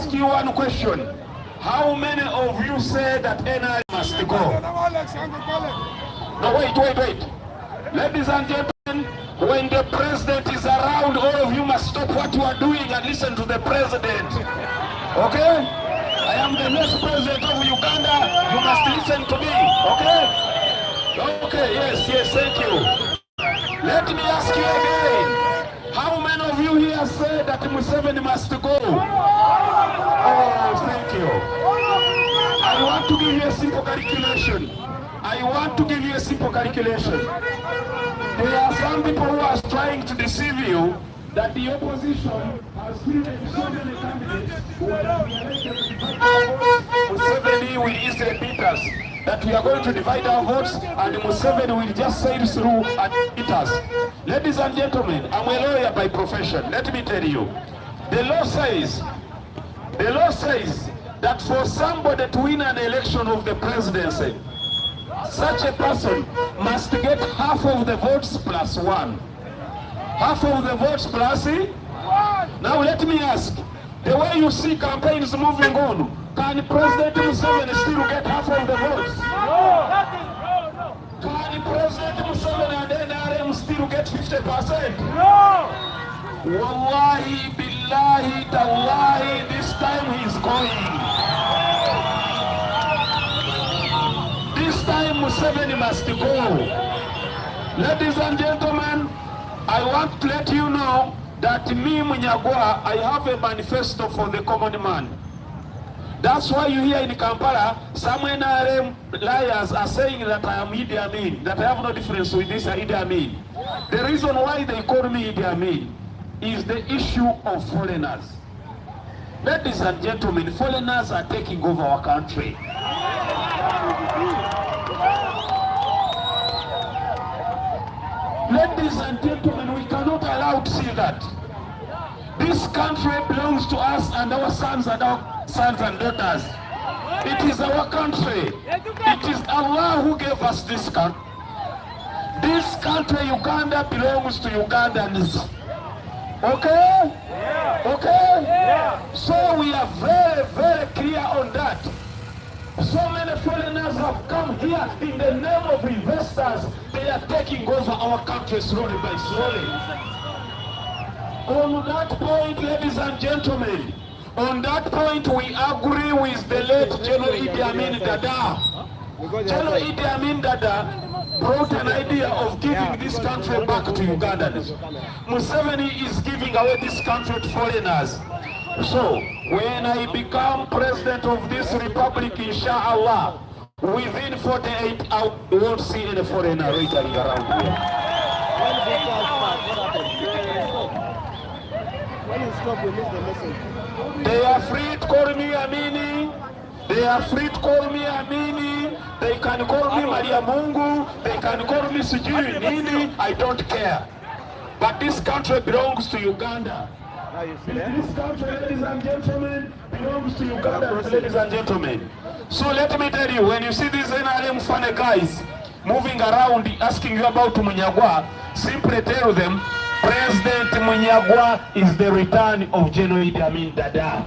ask you one question. How many of you say that NRM must go? No, wait. Ladies and gentlemen, when the president is around, all of you must stop what you are doing and listen to the president. Okay? I am the next president of Uganda. You must listen to me. Okay? Okay, yes, thank you. Let me ask you again. How many of you here say that Museveni must go? Oh, thank you. I want to give you a simple calculation. There are some people who are trying to deceive you that the opposition has given so many candidates who are Museveni will easily beat us. That we are going to divide our votes and Museveni will just sail through and beat us. Ladies and gentlemen, I'm a lawyer by profession. Let me tell you, the law says that for somebody to win an election of the presidency, such a person must get half of the votes plus one. Half of the votes plus one. Now let me ask, the way you see campaigns moving on, can President Museveni still get half of the votes? No. Can President Museveni and NRM still get 50%? No. Wallahi, billahi, tallahi, this time he's going. This time Museveni must go. Ladies and gentlemen, I want to let you know that me, Munyagwa, I have a manifesto for the common man. That's why you hear in Kampala, some NRM liars are saying that I am Idi Amin, that I have no difference with this Idi Amin. The reason why they call me Idi Amin is the issue of foreigners. Ladies and gentlemen, foreigners are taking over our country. Ladies and gentlemen, we cannot allow to see that. This country belongs to us and our sons and daughters. It is our country. It is Allah who gave us this country. This country, Uganda, belongs to Ugandans. Okay? Okay? So we are very, very clear on that. So many foreigners have come here in the name of investors. They are taking over our country slowly by slowly. On that point, ladies and gentlemen, on that point we agree with the late General Idi Amin Dada. General Idi Amin Dada brought an idea of giving this country back to Ugandans. Museveni is giving away this country to foreigners. So, when I become president of this republic, inshallah, within 48 hours, you won't see any foreigner loitering around here. They are free to call me Amini. They are free to call me Amini. They can call me Maria Mungu. They can call me Sujui Nini. I don't care. But this country belongs to Uganda. This country, ladies and gentlemen, belongs to Uganda, ladies and gentlemen. So let me tell you, when you see these NRM funny guys moving around asking you about Munyagwa, simply tell them, President Munyagwa is the return of General Idi Amin Dada.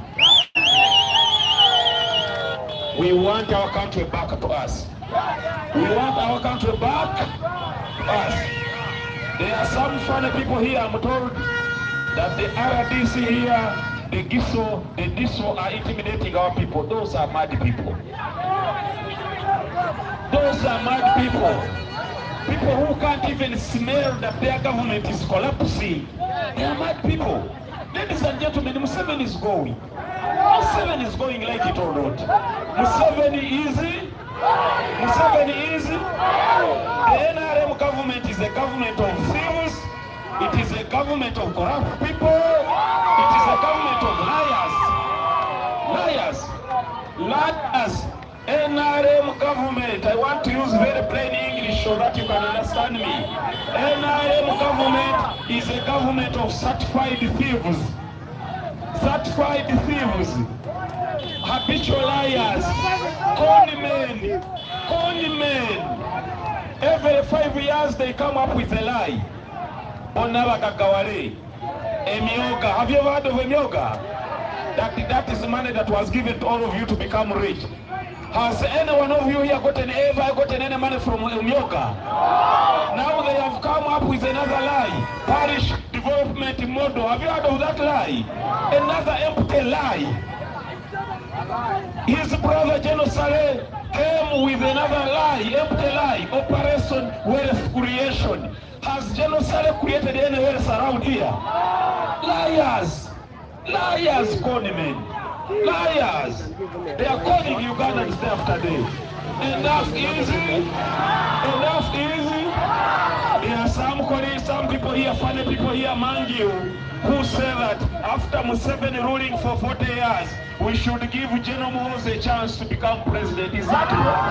We want our country back to us. We want our country back to us. There are some funny people here, I'm told, that the RDC here, the DISO are intimidating our people. Those are mad people. Those are mad people. People who can't even smell that their government is collapsing. They are mad people. Ladies and gentlemen, Museveni is going. Museveni is going like it or not. Museveni is. The NRM government is a government of thieves. It is a government of corrupt people. It is a government of liars. NRM government, I want to use very plain English so that you can understand me. NRM government is a government of certified thieves. Certified thieves. Habitual liars. Con men. Every 5 years they come up with a lie. Onabakakawale. Emioga. Have you ever heard of Emioga? that is money that was given to all of you to become rich. Has any one of you here ever gotten any money from Munyagwa? Now they have come up with another lie. Parish development model. Have you heard of that lie? Another empty lie. His brother General Saleh came with another lie, empty lie. Operation Wealth Creation. Has General Saleh created any wealth around here? Liars. Liars, conmen. Liars. They are calling Ugandans day after day. Enough easy. Enough easy. There are some people here, funny people here among you, who say that after Museveni ruling for 40 years, we should give General Muhoozi a chance to become president. Is that right?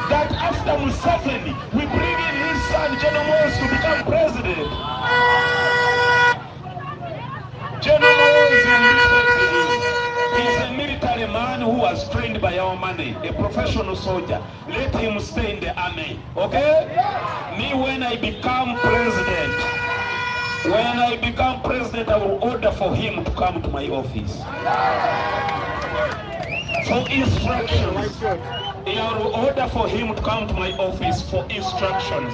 That after Museveni, we bring in his son General Muhoozi to become president. General Muhoozi is a military man who was trained by our money, a professional soldier. Let him stay in the army, okay? Me, when I become president, I will order for him to come to my office for instructions. I will order for him to come to my office for instructions.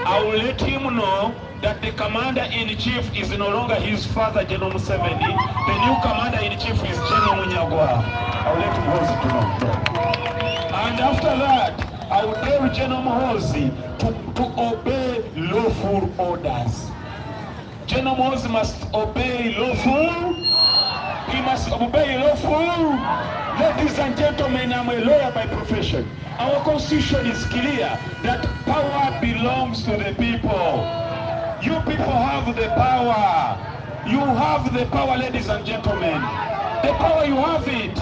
I will let him know that the commander-in-chief is no longer his father, General Museveni. The new commander-in-chief is General Munyagwa. I will let Muhoozi to know. And after that, I will tell General Muhoozi to obey lawful orders. General Muhoozi must obey lawful. He must obey lawful. Ladies and gentlemen, I'm a lawyer by profession. Our constitution is clear that power belongs to the people. You people have the power. You have the power, ladies and gentlemen. The power, you have it.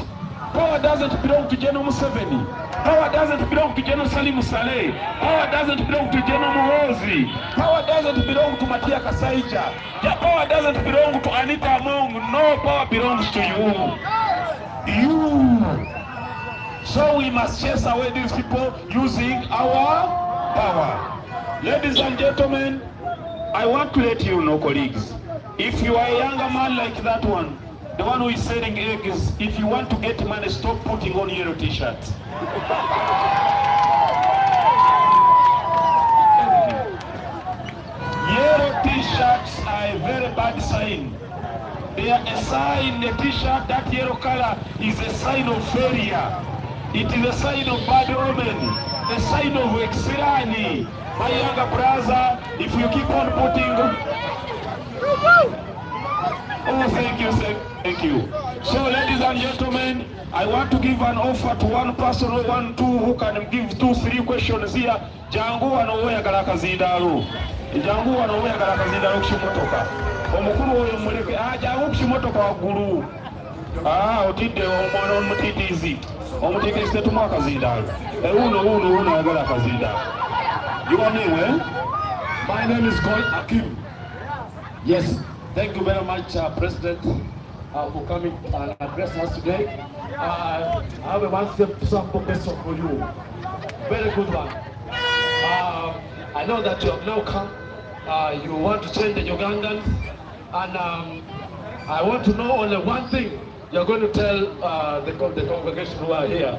Power doesn't belong to General Museveni. Power doesn't belong to General Salim Saleh. Power doesn't belong to General Muhoozi. Power doesn't belong to Matia Kasaija. The power doesn't belong to Anita Among. No, power belongs to you. You. So we must chase away these people using our power. Ladies and gentlemen, I want to let you know, colleagues, if you are a younger man like that one, the one who is selling eggs, if you want to get money, stop putting on yellow t-shirts. Yellow t-shirts are a very bad sign. They are a sign, the t-shirt, that yellow color is a sign of failure. It is a sign of bad omen, a sign of exilani. My younger brother, if you keep on putting... Oh, thank you. So, ladies and gentlemen, I want to give an offer to one person or one, two, who can give 2-3 questions here. Jangu wanowe galaka zindalo. Jangu wanowe galaka zindalo kushimotoka. Omukuru oyo muleke. Jangu kushimotoka wagulu. Otide omwana omutitizi. Omutitizi tetumwaka zindalo. Uno galaka zindalo. Your name, eh? My name is called Akim. Yes, thank you very much, President, for coming and address us today. I have one sample question for you. Very good one. I know that you have now come. You want to change the Ugandans, and I want to know only one thing you're going to tell the congregation who are here.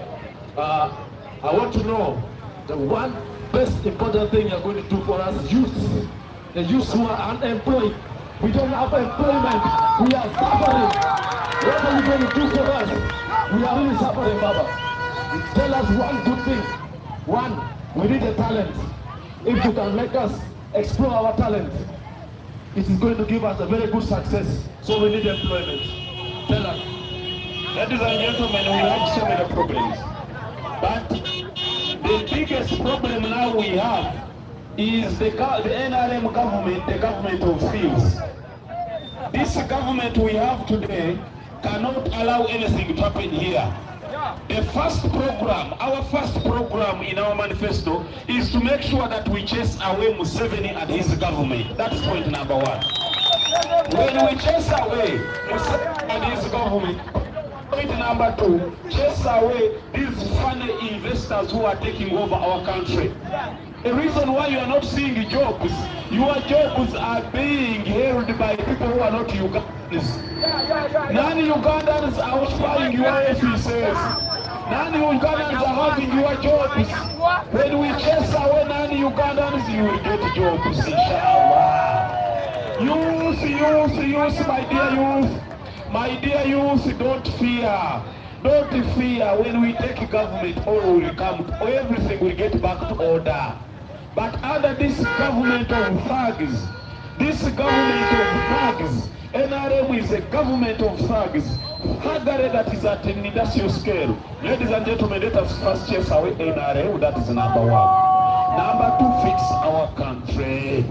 I want to know the one best important thing you're going to do for us youth, the youth who are unemployed. We don't have employment. We are suffering. What are you going to do for us? We are really suffering, Baba. Tell us one good thing. One, we need a talent. If you can make us explore our talent, it is going to give us a very good success. So we need employment. Tell us. Ladies and gentlemen, we have so many problems. But the biggest problem now we have is the NRM government, the government of thieves. This government we have today cannot allow anything to happen here. The first program, our first program in our manifesto is to make sure that we chase away Museveni and his government. That's point number one. When we chase away Museveni and his government, point number two, chase away these funny investors who are taking over our country. The reason why you are not seeing jobs Your jobs are being held by people who are not Ugandans. Non-Ugandans are occupying your offices. Non-Ugandans are having your jobs. When we chase away non-Ugandans, you will get jobs, inshallah. Youth, my dear youth, don't fear. Don't fear. When we take government, all will come, everything will get back to order. But under this government of thugs, NRM is a government of thugs, thuggery that is at an industrial scale. Ladies and gentlemen, let us first chase away NRM, that is number one. Number two, fix our country.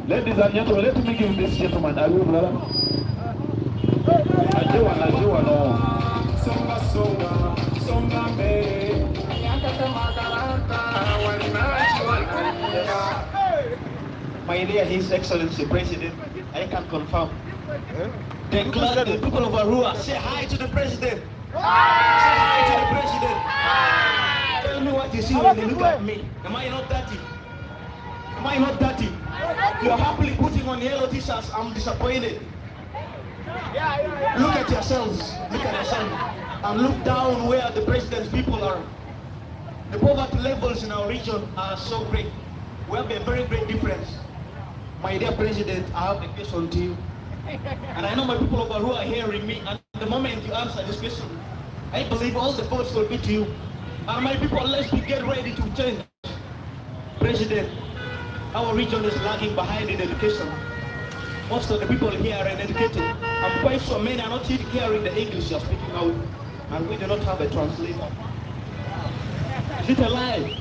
Ladies and gentlemen, let me give this gentleman, Arua, brother. Najua, no. My dear His Excellency President, I can confirm. The people of Arua, say hi to the President. Say hi to the President. Tell me what you see when you look at me. Am I not dirty? Am I not dirty? You are happily putting on yellow t-shirts. I'm disappointed. Look at yourselves. Look at yourselves. And look down where the President's people are. The poverty levels in our region are so great. We have a very great difference. My dear President, I have a question to you. And I know my people of Arua are hearing me. And the moment you answer this question, I believe all the votes will be to you. And my people, let's get ready to change. President, our region is lagging behind in education. Most of the people here are uneducated. I'm quite sure many are not hearing the English you're speaking out. And we do not have a translator. Is it a lie?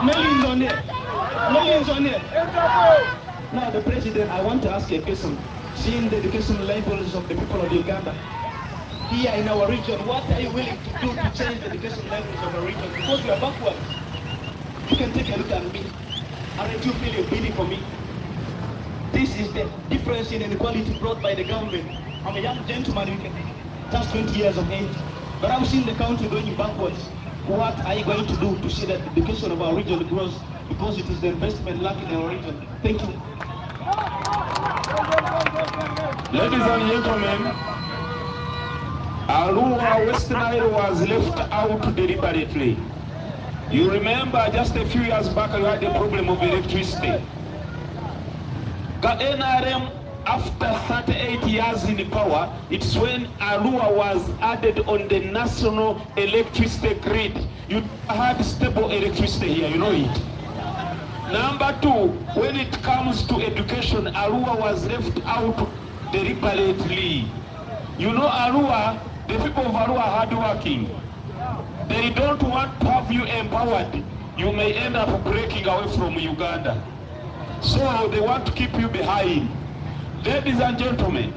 Millions on it. Millions on it. Now, the President, I want to ask you a question. Seeing the education levels of the people of Uganda, here in our region, what are you willing to do to change the education levels of our region? Because we are backwards. You can take a look at me. Aren't you feeling pity for me? This is the difference in inequality brought by the government. I'm a young gentleman, just 20 years of age, but I'm seeing the country going backwards. What are you going to do to see that the education of our region grows? Because it is the investment lacking in our region. Thank you. Ladies and gentlemen, Arua West Nile was left out deliberately. You remember just a few years back we had a problem of electricity. The NRM, after 38 years in power, it's when Arua was added on the national electricity grid. You had stable electricity here, you know it. Number two, when it comes to education, Arua was left out deliberately. You know Arua, the people of Arua are hardworking. They don't want to have you empowered. You may end up breaking away from Uganda. So they want to keep you behind. Ladies and gentlemen,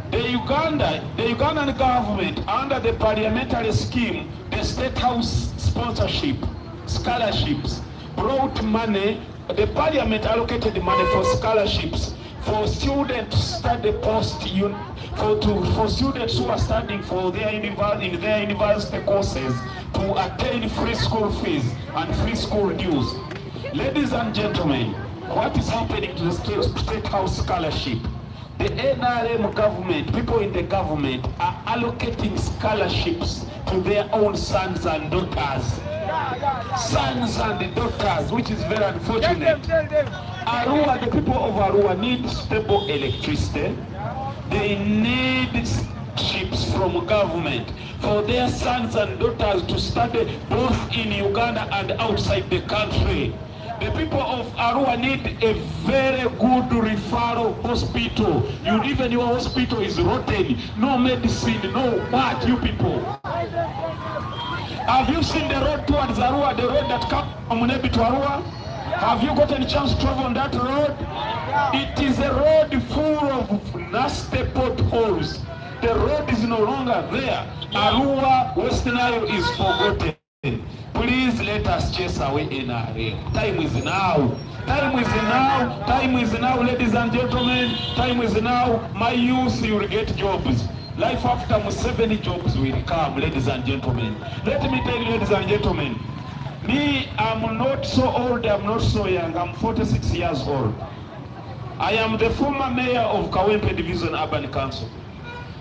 the Ugandan government, under the parliamentary scheme, the State House sponsorship, scholarships, brought money. The parliament allocated money for scholarships for students to study for students who are studying for their university courses to attain free school fees and free school dues. Ladies and gentlemen, what is happening to the State House scholarship? The NRM government, people in the government are allocating scholarships to their own sons and daughters. Sons and daughters, which is very unfortunate. Arua, the people of Arua need stable electricity. They need ships from government for their sons and daughters to study both in Uganda and outside the country. The people of Arua need a very good referral hospital. Even your hospital is rotten. No medicine, no what, you people. Have you seen the road towards Arua, the road that comes from Munebi to Arua? Have you gotten a chance to travel on that road? It is a road full of nasty potholes. The road is no longer there. Arua West Nile is forgotten. Please let us chase away NRM. Time is now. Time is now. Time is now, ladies and gentlemen. Time is now. My youth, you will get jobs. Life after Museveni, jobs will come, ladies and gentlemen. Let me tell you, ladies and gentlemen, me, I'm not so old, I'm not so young, I'm 46 years old. I am the former mayor of Kawempe Division Urban Council.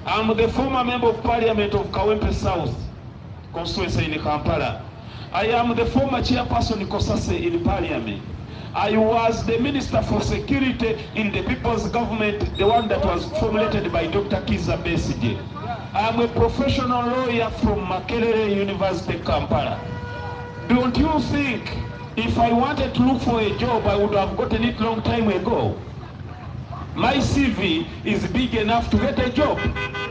I am the former member of parliament of Kawempe South constituency in Kampala. I am the former chairperson in Kosase in parliament. I was the Minister for Security in the People's Government, the one that was formulated by Dr. Kiza Besigye. I am a professional lawyer from Makerere University, Kampala. Don't you think if I wanted to look for a job, I would have gotten it long time ago? My CV is big enough to get a job.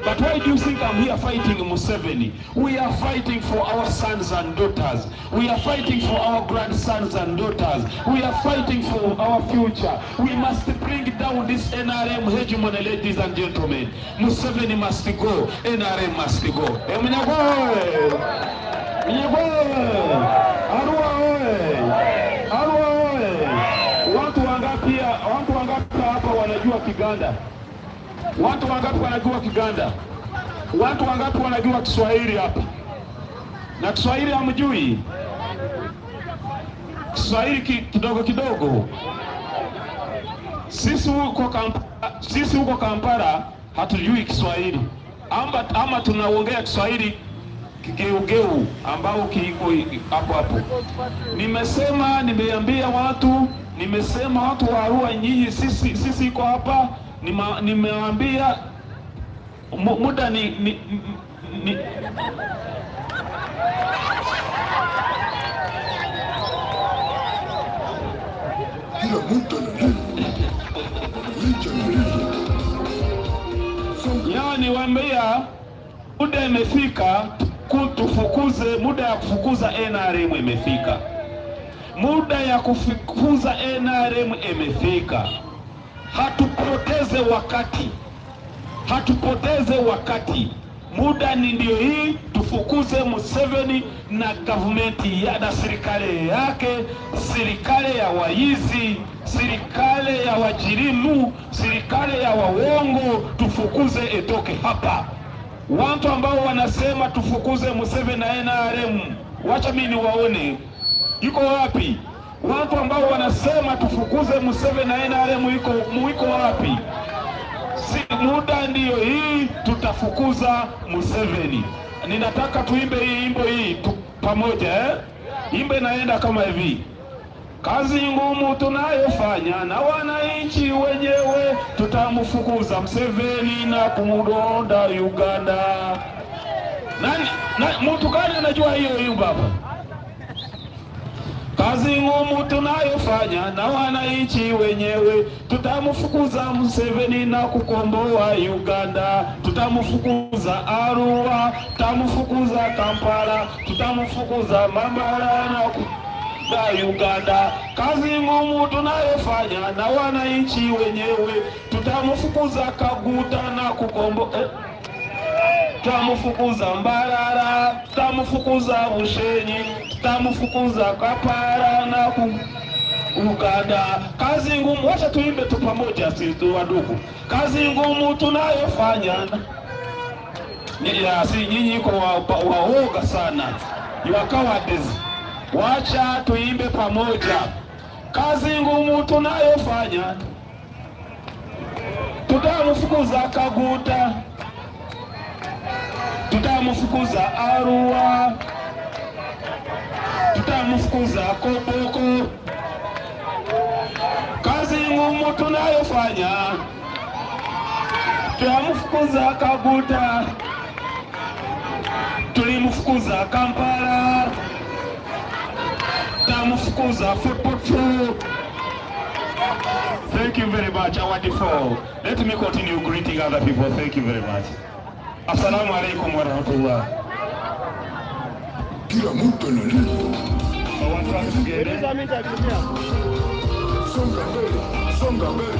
But why do you think I'm here fighting Museveni? We are fighting for our sons and daughters. We are fighting for our grandsons and daughters. We are fighting for our future. We must bring down this NRM hegemony, ladies and gentlemen. Museveni must go. NRM must go. Munyagwa! Arua! Arua! Watu wangapi hapa wanajua Kiganda? Watu wangapi wanajua Kiganda? Watu wangapi wanajua Kiswahili hapa? Na Kiswahili hamjui? Kiswahili kidogo kidogo. Sisi huko Kampala hatujui Kiswahili. Ama tunaongea Kiswahili kigeugeu ambao kiko hapo hapo. Nimeambia watu wa Arua, nyinyi sisi iko hapa. Nimewaambia muda ni niwaambia muda imefika tufukuze, muda ya kufukuza NRM imefika. Muda ya kufukuza NRM imefika. Hatupoteze wakati. Muda ni ndio hii, tufukuze Museveni na government na serikali yake, serikali ya waizi, serikali ya wajirimu, serikali ya waongo. Tufukuze etoke hapa. Watu ambao wanasema tufukuze Museveni na NRM, wacha mimi niwaone yuko wapi? Watu ambao wanasema tufukuze Museveni na NRM yuko wapi? Muda ndiyo hii, tutafukuza Museveni. Ninataka tuimbe hii wimbo hii pamoja Imbe naenda kama hivi. Kazi ngumu tunayofanya na wananchi wenyewe, tutamfukuza Museveni na kumudonda Uganda. Mtu gani anajua hiyo wimbo hapa? Kazi ngumu tunayofanya na wananchi wenyewe, tutamfukuza Museveni na kukomboa Uganda. Tutamfukuza Arua, tutamfukuza Kampala, tutamfukuza Mambara na Uganda. Kazi ngumu tunayofanya na wananchi wenyewe, tutamfukuza Kaguta na kukomboa tutamufukuza Mbarara, tutamufukuza Bushenyi, tutamufukuza Kapara na Uganda. Kazi ngumu, wacha tuimbe tu pamoja sisi wadugu. Kazi ngumu tunayofanya nyinyi iko waoga sana. You are cowards. Wacha tuimbe pamoja. Kazi ngumu tunayofanya, tutamufukuza Kaguta, tutamufukuza Arua, tutamufukuza Koboko. Kazi ngumu tunayofanya, tutamufukuza Kaguta, tulimufukuza Kampala, tutamufukuza Football. Thank you very much, wonderful. Let me continue greeting other people. Thank you very much. Assalamu alaikum wa rahmatullah. Kila mtu analia. Songa mbele, songa mbele.